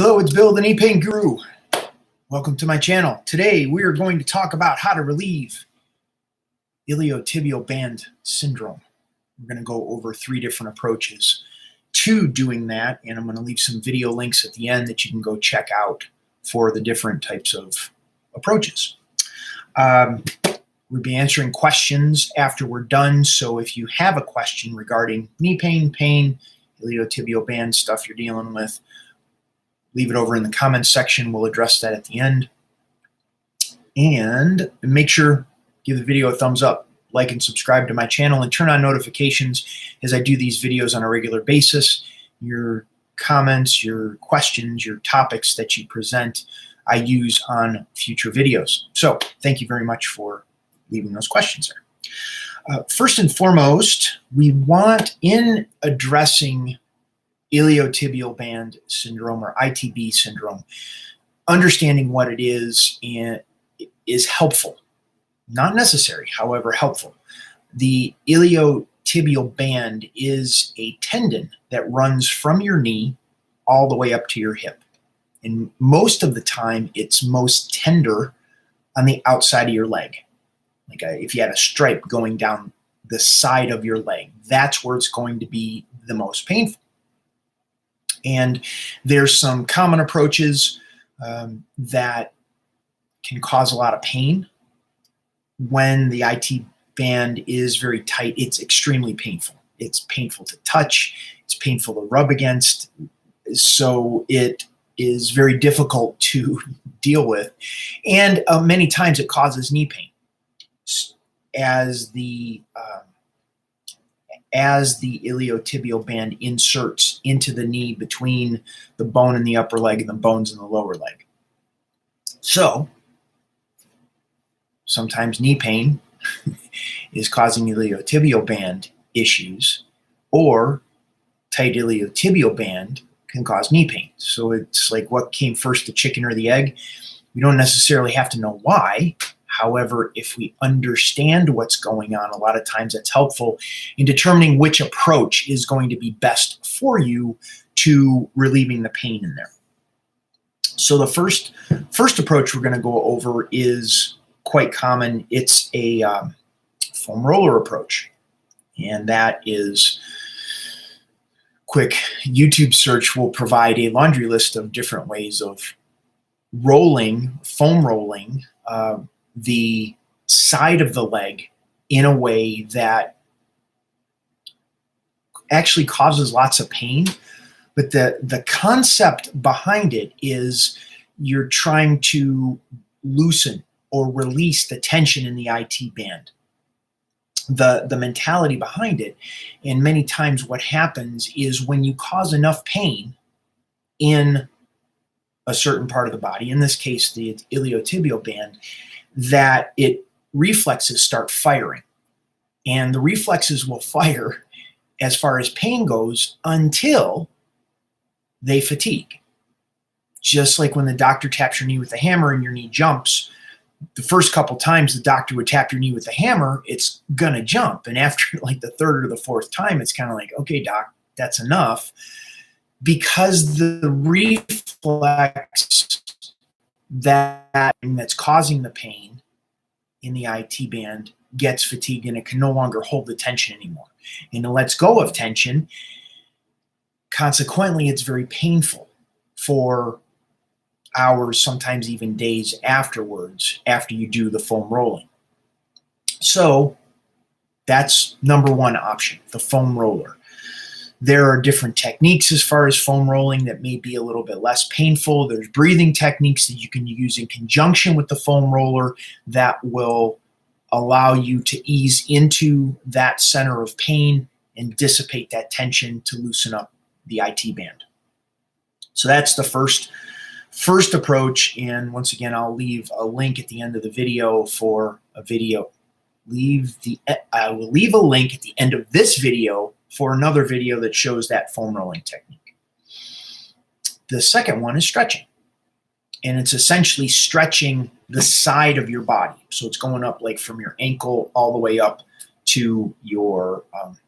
Hello, it's Bill, the knee pain guru. Welcome to my channel. Today we are going to talk about how to relieve iliotibial band syndrome. We're going to go over 3 different approaches to doing that, and I'm going to leave some video links at the end that you can go check out for the different types of approaches. We'll be answering questions after we're done, so if you have a question regarding knee pain, iliotibial band stuff you're dealing with, leave it over in the comments section. We'll address that at the end. And make sure, give the video a thumbs up, like and subscribe to my channel, and turn on notifications as I do these videos on a regular basis. Your comments, your questions, your topics that you present, I use on future videos. So thank you very much for leaving those questions there. First and foremost, we want, in addressing iliotibial band syndrome or ITB syndrome, understanding what it is helpful. Not necessary, however helpful. The iliotibial band is a tendon that runs from your knee all the way up to your hip. And most of the time, it's most tender on the outside of your leg. Like if you had a stripe going down the side of your leg, that's where it's going to be the most painful. And there's some common approaches that can cause a lot of pain. When the IT band is very tight, it's extremely painful. It's painful to touch, it's painful to rub against, so it is very difficult to deal with. And many times it causes knee pain. As the iliotibial band inserts into the knee between the bone in the upper leg and the bones in the lower leg. So sometimes knee pain is causing iliotibial band issues, or tight iliotibial band can cause knee pain. So it's like, what came first, the chicken or the egg? We don't necessarily have to know why. However, if we understand what's going on, a lot of times that's helpful in determining which approach is going to be best for you to relieving the pain in there. So the first approach we're going to go over is quite common. It's a foam roller approach. And that is, quick YouTube search will provide a laundry list of different ways of foam rolling, the side of the leg in a way that actually causes lots of pain. But the concept behind it is you're trying to loosen or release the tension in the IT band. The mentality behind it, and many times what happens is when you cause enough pain in a certain part of the body, in this case the iliotibial band, that reflexes start firing. And the reflexes will fire as far as pain goes until they fatigue. Just like when the doctor taps your knee with a hammer and your knee jumps, the first couple times the doctor would tap your knee with a hammer, it's gonna jump. And after like the 3rd or the 4th time, it's kind of like, okay, doc, that's enough. Because the reflex that's causing the pain in the IT band gets fatigued, and it can no longer hold the tension anymore. And it lets go of tension. Consequently, it's very painful for hours, sometimes even days afterwards, after you do the foam rolling. So that's number 1 option, the foam roller. There are different techniques as far as foam rolling that may be a little bit less painful. There's breathing techniques that you can use in conjunction with the foam roller that will allow you to ease into that center of pain and dissipate that tension to loosen up the IT band. So that's the first approach. And once again, I'll leave a link at the end of the video for a video. I will leave a link at the end of this video for another video that shows that foam rolling technique. The second one is stretching. And it's essentially stretching the side of your body. So it's going up like from your ankle all the way up to your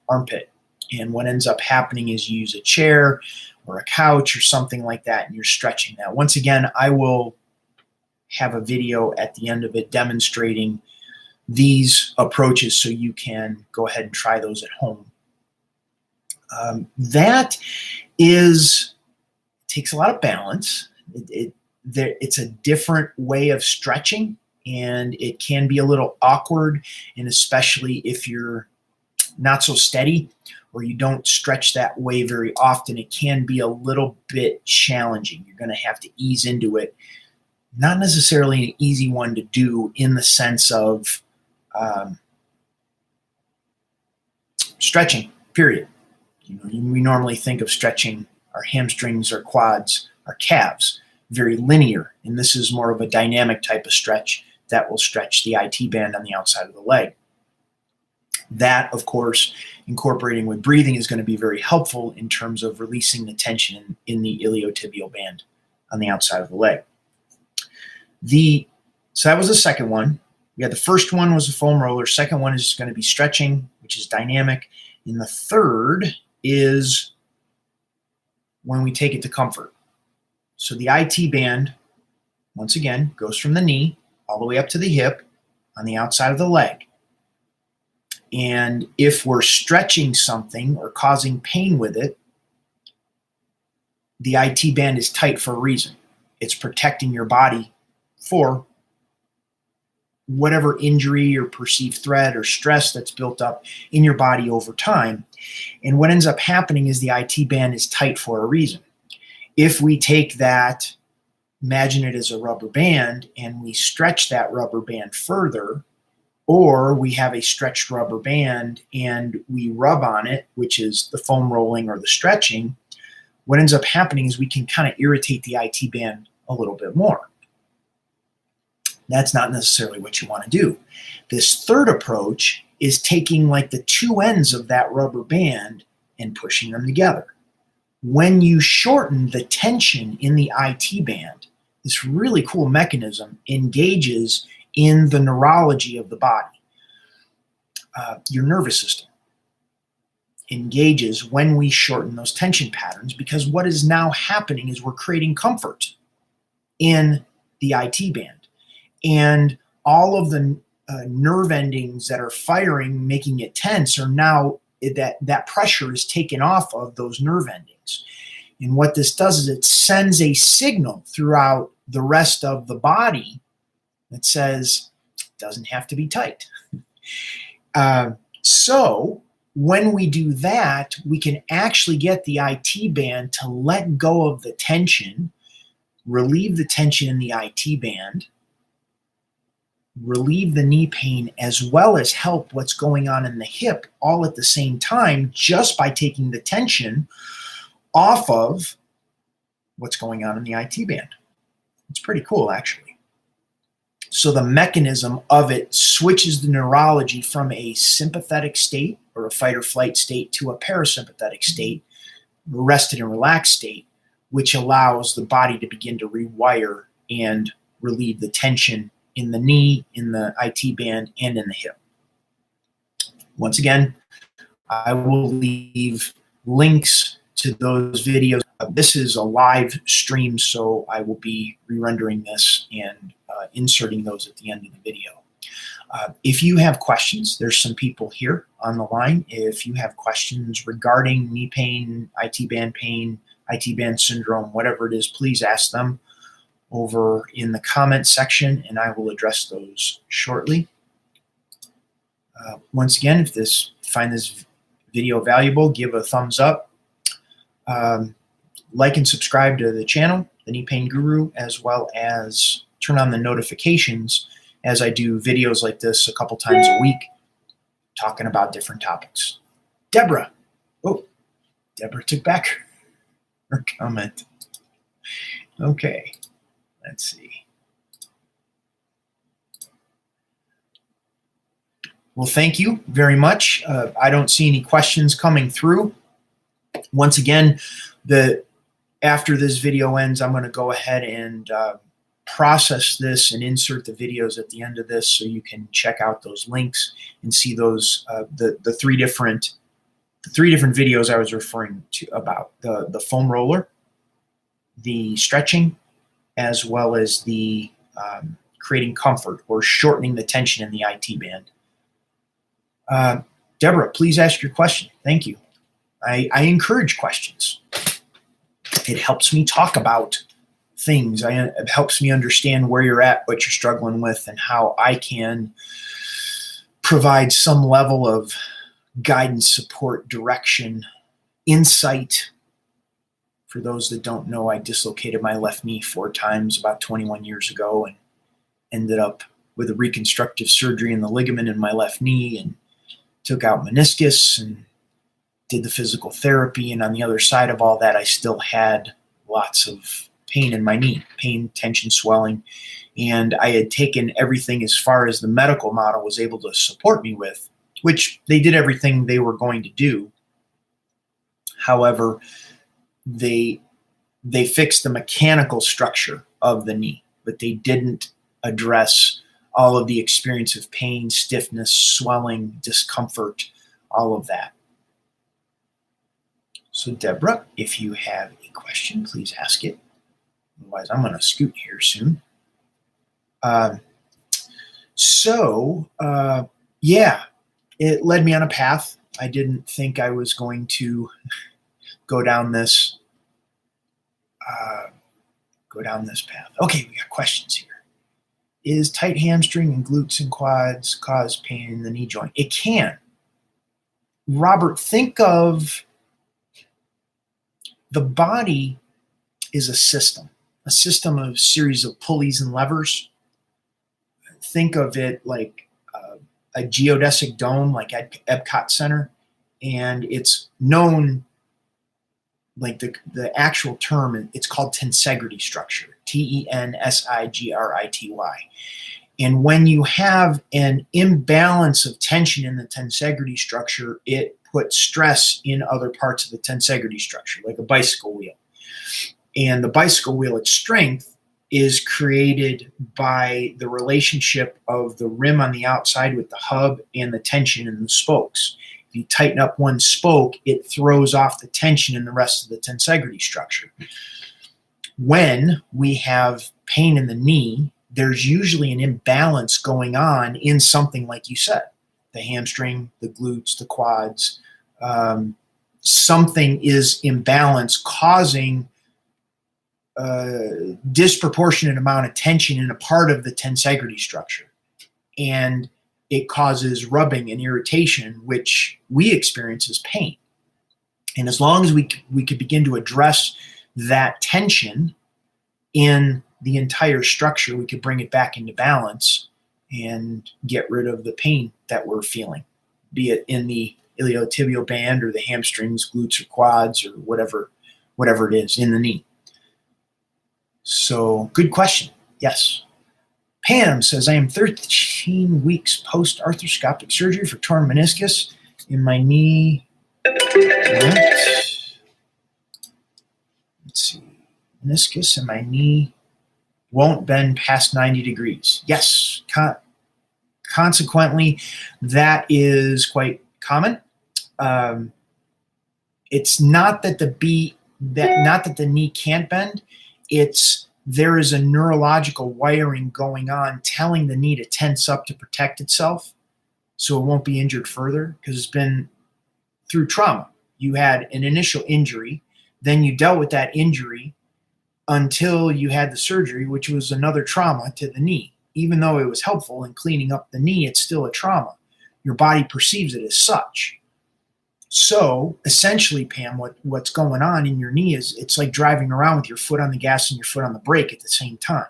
armpit And what ends up happening is you use a chair or a couch or something like that, and you're stretching that. Once again, I will have a video at the end of it demonstrating these approaches so you can go ahead and try those at home. That takes a lot of balance. It's a different way of stretching, and it can be a little awkward, and especially if you're not so steady or you don't stretch that way very often, it can be a little bit challenging. You're going to have to ease into it. Not necessarily an easy one to do in the sense of stretching, period. We normally think of stretching our hamstrings, our quads, our calves, very linear, and this is more of a dynamic type of stretch that will stretch the IT band on the outside of the leg. That, of course, incorporating with breathing is going to be very helpful in terms of releasing the tension in the iliotibial band on the outside of the leg. So that was the second one. We had the first one was a foam roller. Second one is going to be stretching, which is dynamic. And the third is when we take it to comfort. So the IT band, once again, goes from the knee all the way up to the hip on the outside of the leg. And if we're stretching something or causing pain with it, the IT band is tight for a reason. It's protecting your body for whatever injury or perceived threat or stress that's built up in your body over time. And what ends up happening is the IT band is tight for a reason. If we take that, imagine it as a rubber band, and we stretch that rubber band further, or we have a stretched rubber band and we rub on it, which is the foam rolling or the stretching, what ends up happening is we can kind of irritate the IT band a little bit more. That's not necessarily what you want to do. This third approach is taking like the two ends of that rubber band and pushing them together. When you shorten the tension in the IT band, this really cool mechanism engages in the neurology of the body. Your nervous system engages when we shorten those tension patterns, because what is now happening is we're creating comfort in the IT band. And all of the nerve endings that are firing, making it tense, are now, that pressure is taken off of those nerve endings. And what this does is it sends a signal throughout the rest of the body that says it doesn't have to be tight. So when we do that, we can actually get the IT band to let go of the tension, relieve the tension in the IT band, relieve the knee pain, as well as help what's going on in the hip all at the same time, just by taking the tension off of what's going on in the IT band. It's pretty cool, actually. So the mechanism of it switches the neurology from a sympathetic state or a fight or flight state to a parasympathetic state, rested and relaxed state, which allows the body to begin to rewire and relieve the tension in the knee, in the IT band, and in the hip. Once again, I will leave links to those videos. This is a live stream, so I will be re-rendering this and inserting those at the end of the video. If you have questions, there's some people here on the line. If you have questions regarding knee pain, IT band syndrome, whatever it is, please ask them over in the comment section, and I will address those shortly. Once again, if you find this video valuable, give a thumbs up. Like and subscribe to the channel, The Knee Pain Guru, as well as turn on the notifications as I do videos like this a couple times a week, talking about different topics. Deborah. Oh, Deborah took back her comment. Okay. Let's see. Well, thank you very much. I don't see any questions coming through. Once again, after this video ends, I'm going to go ahead and process this and insert the videos at the end of this so you can check out those links and see those the three different the 3 different videos I was referring to about the foam roller, the stretching, as well as the creating comfort or shortening the tension in the IT band. Deborah, please ask your question. Thank you. I encourage questions. It helps me talk about things. It helps me understand where you're at, what you're struggling with, and how I can provide some level of guidance, support, direction, insight. For those that don't know, I dislocated my left knee 4 times about 21 years ago and ended up with a reconstructive surgery in the ligament in my left knee and took out meniscus and did the physical therapy. And on the other side of all that, I still had lots of pain in my knee, pain, tension, swelling. And I had taken everything as far as the medical model was able to support me with, which they did everything they were going to do. However, they fixed the mechanical structure of the knee, but they didn't address all of the experience of pain, stiffness, swelling, discomfort, all of that. So Deborah, if you have a question, please ask it. Otherwise, I'm going to scoot here soon. Yeah, it led me on a path. I didn't think I was going to go down this path. Okay, we got questions here. Is tight hamstring and glutes and quads cause pain in the knee joint? It can. Robert, think of the body is a system of series of pulleys and levers. Think of it like a geodesic dome, like at Epcot Center, and it's known, like the actual term, it's called tensegrity structure, Tensigrity. And when you have an imbalance of tension in the tensegrity structure, it puts stress in other parts of the tensegrity structure, like a bicycle wheel. And the bicycle wheel, its strength is created by the relationship of the rim on the outside with the hub and the tension in the spokes. If you tighten up one spoke, it throws off the tension in the rest of the tensegrity structure. When we have pain in the knee, there's usually an imbalance going on in something like you said, the hamstring, the glutes, the quads. Something is imbalanced, causing a disproportionate amount of tension in a part of the tensegrity structure. And it causes rubbing and irritation, which we experience as pain. And as long as we could begin to address that tension in the entire structure, we could bring it back into balance and get rid of the pain that we're feeling, be it in the iliotibial band or the hamstrings, glutes or quads, or whatever it is in the knee. So good question. Yes. Pam says, I am 13 weeks post-arthroscopic surgery for torn meniscus in my knee. Let's see. Meniscus in my knee won't bend past 90 degrees. Yes. Consequently, that is quite common. It's not that the knee can't bend. There is a neurological wiring going on telling the knee to tense up to protect itself so it won't be injured further, because it's been through trauma. You had an initial injury, then you dealt with that injury until you had the surgery, which was another trauma to the knee. Even though it was helpful in cleaning up the knee, it's still a trauma. Your body perceives it as such. So essentially, Pam, what's going on in your knee is it's like driving around with your foot on the gas and your foot on the brake at the same time.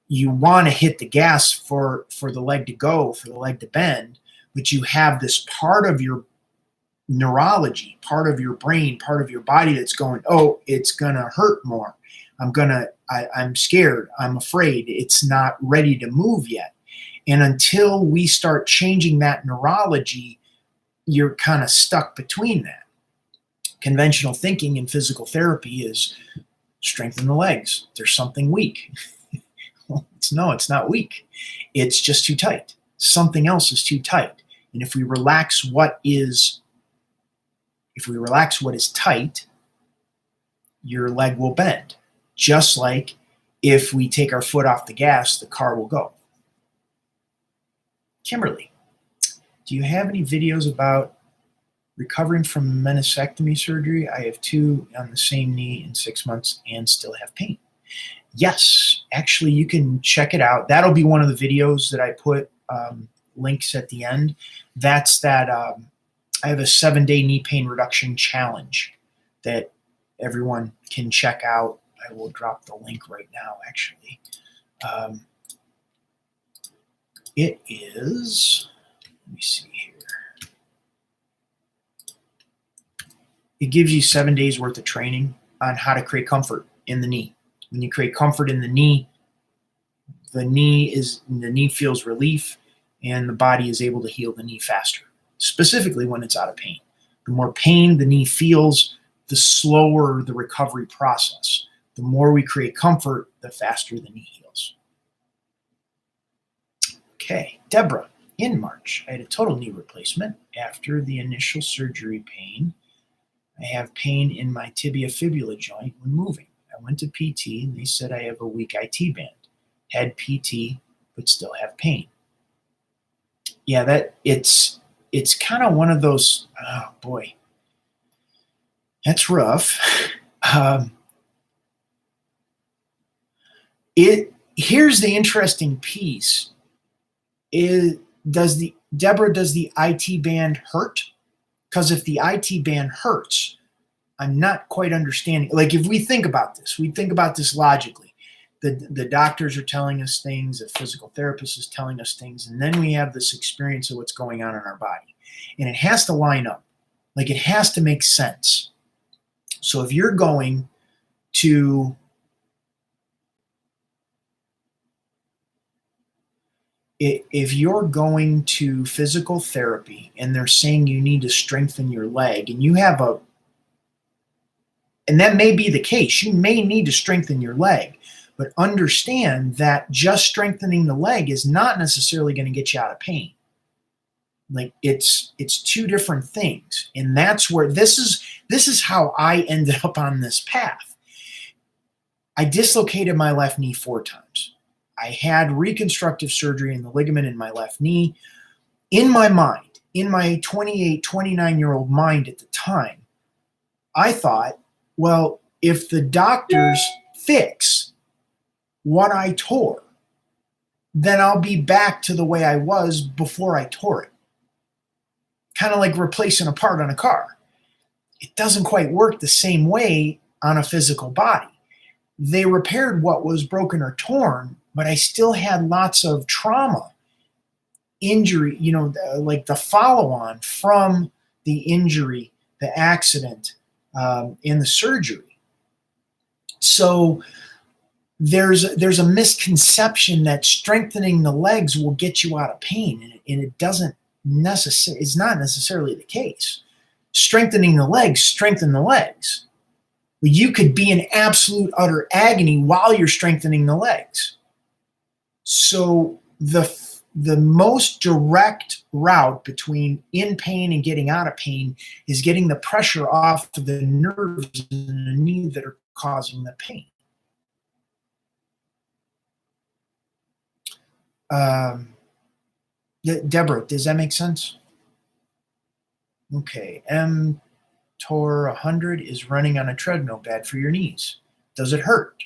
You want to hit the gas for the leg to go, for the leg to bend, but you have this part of your neurology, part of your brain, part of your body that's going, oh, it's going to hurt more. I'm scared. I'm afraid. It's not ready to move yet. And until we start changing that neurology, you're kind of stuck between that. Conventional thinking in physical therapy is strengthen the legs. There's something weak. Well, it's not weak. It's just too tight. Something else is too tight. And if we relax what is If we relax what is tight, your leg will bend. Just like if we take our foot off the gas, the car will go. Kimberly, do you have any videos about recovering from meniscectomy surgery? I have 2 on the same knee in 6 months and still have pain. Yes, actually, you can check it out. That'll be one of the videos that I put links at the end. That's that I have a 7-day knee pain reduction challenge that everyone can check out. I will drop the link right now, actually. It is, let me see here. It gives you 7 days worth of training on how to create comfort in the knee. When you create comfort in the knee feels relief, and the body is able to heal the knee faster, specifically when it's out of pain. The more pain the knee feels, the slower the recovery process. The more we create comfort, the faster the knee heals. Okay, Deborah, in March, I had a total knee replacement. After the initial surgery pain, I have pain in my tibia fibula joint when moving. I went to PT and they said I have a weak IT band. Had PT, but still have pain. Yeah, it's kind of one of those, oh boy, that's rough. Here's the interesting piece. Does the IT band hurt? Because if the IT band hurts, I'm not quite understanding. Like if we think about this logically. The doctors are telling us things, the physical therapist is telling us things, and then we have this experience of what's going on in our body. And it has to line up. Like it has to make sense. So if you're going to physical therapy and they're saying you need to strengthen your leg, and you have and that may be the case, you may need to strengthen your leg, but understand that just strengthening the leg is not necessarily going to get you out of pain. Like it's 2 different things. And that's where this is how I ended up on this path. I dislocated my left knee 4 times. I had reconstructive surgery in the ligament in my left knee. In my mind, in my 28, 29-year-old mind at the time, I thought, well, if the doctors fix what I tore, then I'll be back to the way I was before I tore it. Kind of like replacing a part on a car. It doesn't quite work the same way on a physical body. They repaired what was broken or torn, but I still had lots of trauma, injury, like the follow-on from the injury, the accident, and the surgery. So there's a misconception that strengthening the legs will get you out of pain, and it doesn't necessarily. It's not necessarily the case. Strengthening the legs, strengthen the legs. But you could be in absolute utter agony while you're strengthening the legs. So the most direct route between in pain and getting out of pain is getting the pressure off of the nerves in the knee that are causing the pain. Deborah, does that make sense? Okay, mTOR 100 is running on a treadmill bad for your knees. Does it hurt?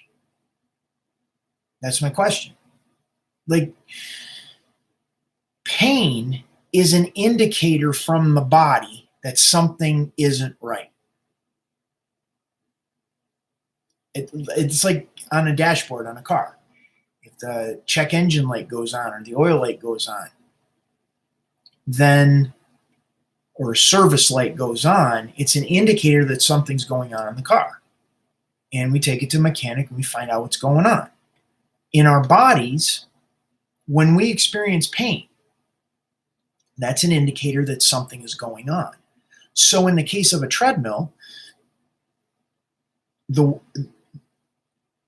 That's my question. Like, pain is an indicator from the body that something isn't right. It's like on a dashboard on a car. If the check engine light goes on or the oil light goes on, then, or service light goes on, it's an indicator that something's going on in the car. And we take it to a mechanic and we find out what's going on. In our bodies, when we experience pain, that's an indicator that something is going on. So in the case of a treadmill,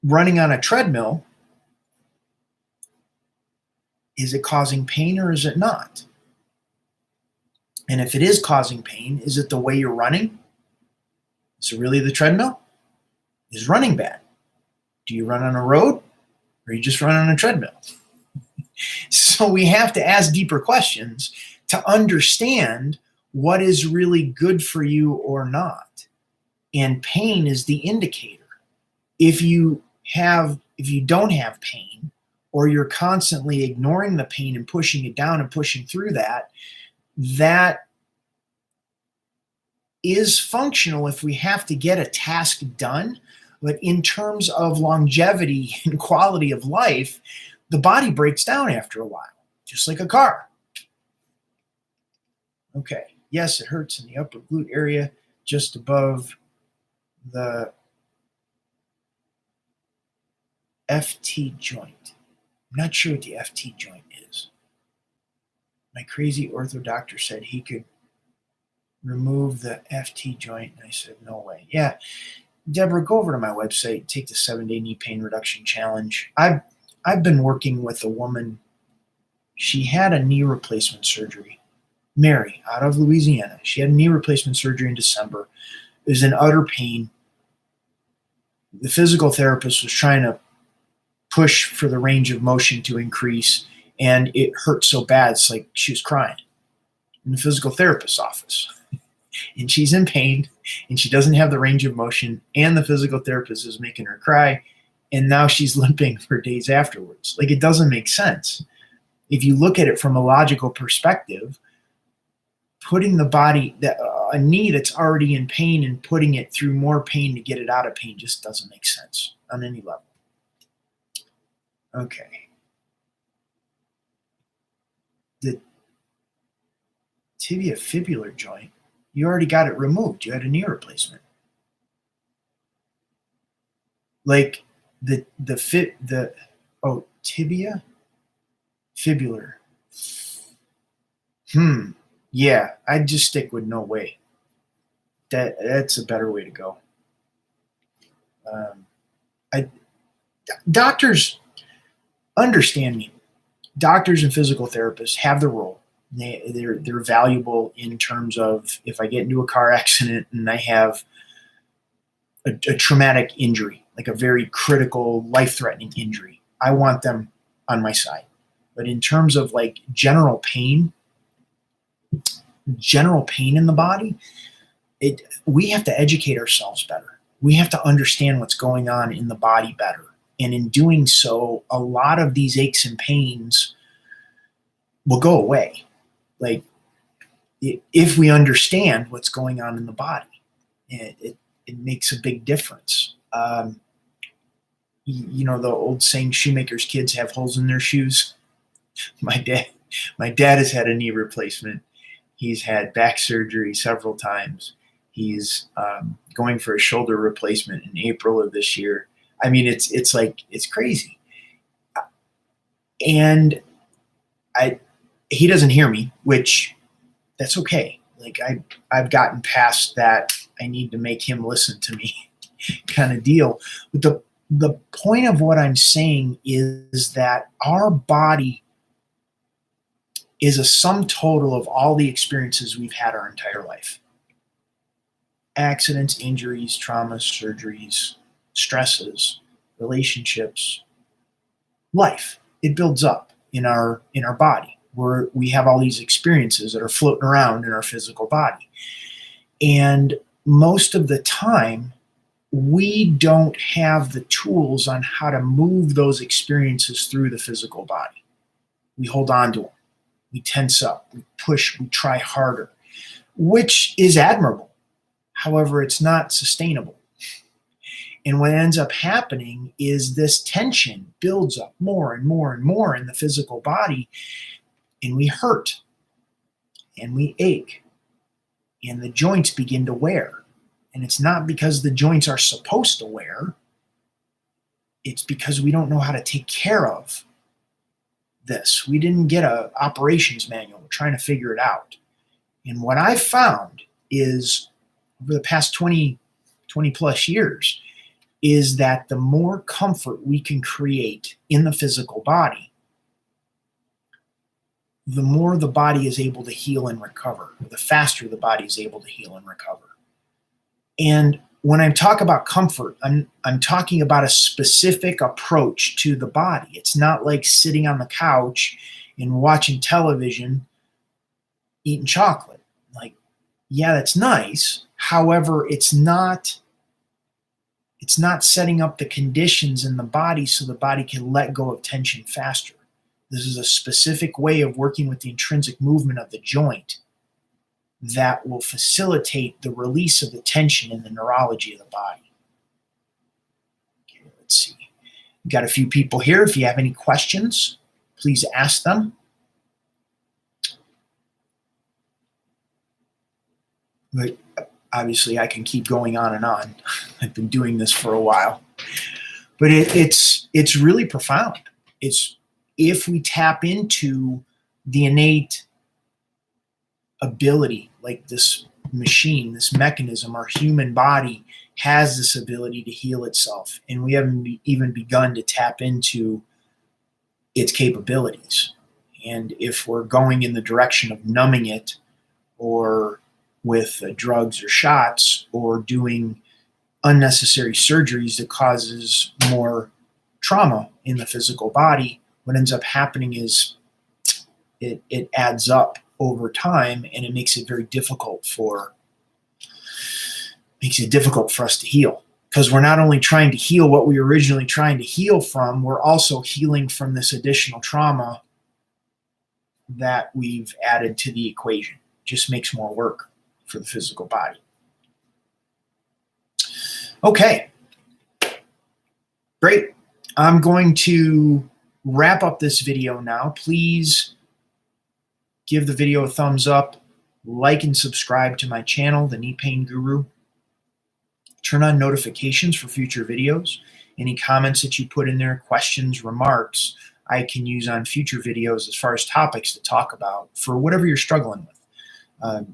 running on a treadmill, is it causing pain or is it not? And if it is causing pain, is it the way you're running? So really the treadmill? Is running bad? Do you run on a road or you just run on a treadmill? So we have to ask deeper questions to understand what is really good for you or not. And pain is the indicator. If you don't have pain, or you're constantly ignoring the pain and pushing it down and pushing through that, that is functional if we have to get a task done. But in terms of longevity and quality of life, the body breaks down after a while, just like a car. Okay, yes, it hurts in the upper glute area, just above the FT joint. I'm not sure what the FT joint is. My crazy ortho doctor said he could remove the FT joint, and I said, no way. Yeah, Deborah, go over to my website, take the 7-day knee pain reduction challenge. I've been working with a woman. She had a knee replacement surgery. Mary, out of Louisiana. She had a knee replacement surgery in December. It was in utter pain. The physical therapist was trying to push for the range of motion to increase, and it hurt so bad, it's like she was crying in the physical therapist's office. And she's in pain, and she doesn't have the range of motion, and the physical therapist is making her cry, and now she's limping for days afterwards. Like, it doesn't make sense. If you look at it from a logical perspective, putting the body, a knee that's already in pain and putting it through more pain to get it out of pain just doesn't make sense on any level. Okay. The tibia fibular joint, you already got it removed. You had a knee replacement. Like tibia fibular. Yeah, I'd just stick with no way. That's a better way to go. Doctors, understand me. Doctors and physical therapists have the role. They're valuable in terms of, if I get into a car accident and I have a traumatic injury, like a very critical, life-threatening injury, I want them on my side. But in terms of like general pain in the body, we have to educate ourselves better. We have to understand what's going on in the body better. And in doing so, a lot of these aches and pains will go away. Like, if we understand what's going on in the body, it makes a big difference. You know the old saying, shoemakers' kids have holes in their shoes. My dad has had a knee replacement. He's had back surgery several times. He's going for a shoulder replacement in April of this year. I mean, it's crazy. And he doesn't hear me, which that's okay. Like, I've gotten past that I need to make him listen to me kind of deal. But the point of what I'm saying is that our body is a sum total of all the experiences we've had our entire life. Accidents, injuries, traumas, surgeries, stresses, relationships, life. It builds up in our body, where we have all these experiences that are floating around in our physical body. And most of the time, we don't have the tools on how to move those experiences through the physical body. We hold on to them. We tense up, we push, we try harder, which is admirable. However, it's not sustainable. And what ends up happening is this tension builds up more and more and more in the physical body, and we hurt, and we ache, and the joints begin to wear. And it's not because the joints are supposed to wear. It's because we don't know how to take care of this. We didn't get an operations manual. We're trying to figure it out. And what I've found is, over the past 20 plus years, is that the more comfort we can create in the physical body, the more the body is able to heal and recover, or the faster the body is able to heal and recover. And when I talk about comfort, I'm talking about a specific approach to the body. It's not like sitting on the couch and watching television, eating chocolate. Like, yeah, that's nice. However, it's not setting up the conditions in the body so the body can let go of tension faster. This is a specific way of working with the intrinsic movement of the joint that will facilitate the release of the tension in the neurology of the body. Okay, let's see. We've got a few people here. If you have any questions, please ask them. But obviously, I can keep going on and on. I've been doing this for a while. But it's really profound. It's if we tap into the innate ability, like this machine, this mechanism, our human body has this ability to heal itself. And we haven't even begun to tap into its capabilities. And if we're going in the direction of numbing it, or with drugs or shots, or doing unnecessary surgeries that causes more trauma in the physical body, what ends up happening is it adds up over time, and it makes it very difficult for us to heal, because we're not only trying to heal what we were originally trying to heal from, we're also healing from this additional trauma that we've added to the equation. Just makes more work for the physical body. Okay, great. I'm going to wrap up this video now. Please give the video a thumbs up, like and subscribe to my channel, The Knee Pain Guru. Turn on notifications for future videos. Any comments that you put in there, questions, remarks, I can use on future videos as far as topics to talk about for whatever you're struggling with.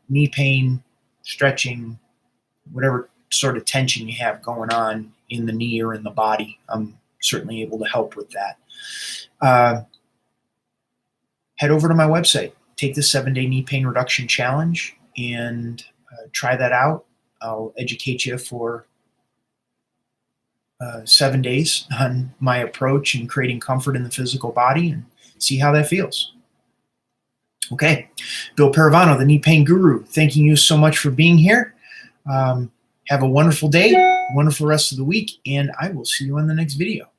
Knee pain, stretching, whatever sort of tension you have going on in the knee or in the body, I'm certainly able to help with that. Head over to my website, take the 7-day knee pain reduction challenge, and try that out. I'll educate you for 7 days on my approach in creating comfort in the physical body, and see how that feels. Okay, Bill Paravano, the Knee Pain Guru, thanking you so much for being here. Have a wonderful day, wonderful rest of the week, and I will see you in the next video.